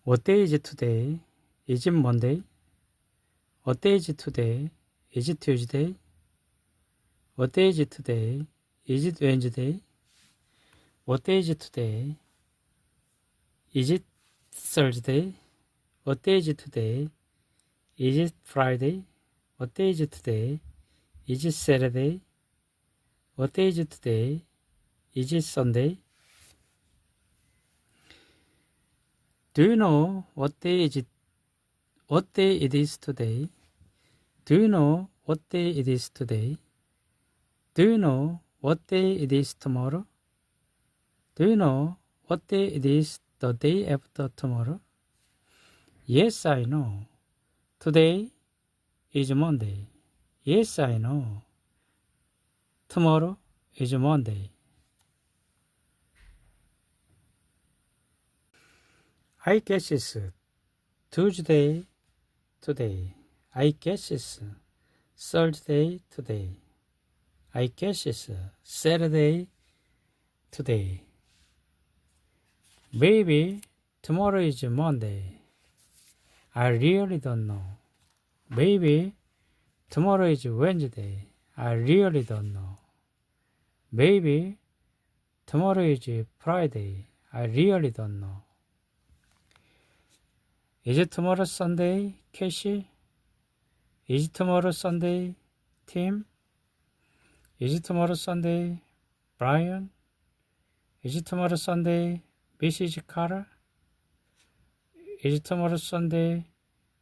What day is it today? Is it Monday? What day is it today? Is it Tuesday? What day is it today? Is it Wednesday? What day is it today? Is it Thursday? What day is it today? Is it Friday? What day is it today? Is it Saturday? What day is it today? Is it Sunday? Do you know what day is it? What day it is today? Do you know what day it is today? Do you know what day it is tomorrow? Do you know what day it is the day after tomorrow? Yes, I know. Today is Monday. Yes, I know. Tomorrow is Monday. I guess it's Tuesday today. I guess it's Thursday today. I guess it's Saturday today. Maybe tomorrow is Monday. I really don't know. Maybe tomorrow is Wednesday. I really don't know. Maybe tomorrow is Friday. I really don't know. Is it tomorrow Sunday, Casey? Is it tomorrow Sunday, Tim? Is it tomorrow Sunday, Brian? Is it tomorrow Sunday, Mrs. Carter? Is it tomorrow Sunday,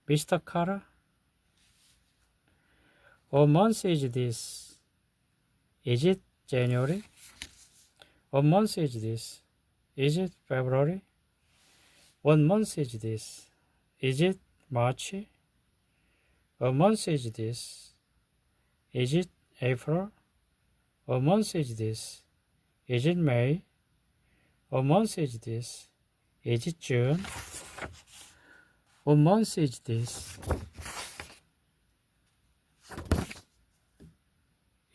Mr. Carter? What month is this? Is it January? What month is this? Is it February? What month is this? Is it March? What month is this? Is it April? What month is this? Is it May? What month is this? Is it June? What month is this?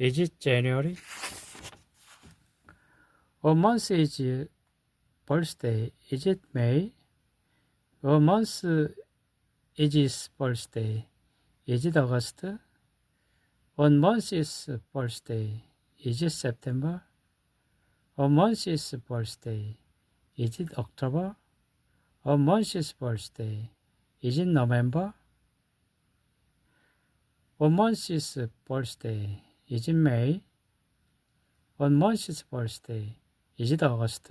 Is it January? What month is birthday? Is it May? What month is his birthday? Is it August? What month is birthday? Is it September? What month is birthday? Is it October? What month is birthday? Is it November? What month is birthday? Is it May? What month is birthday? Is it August?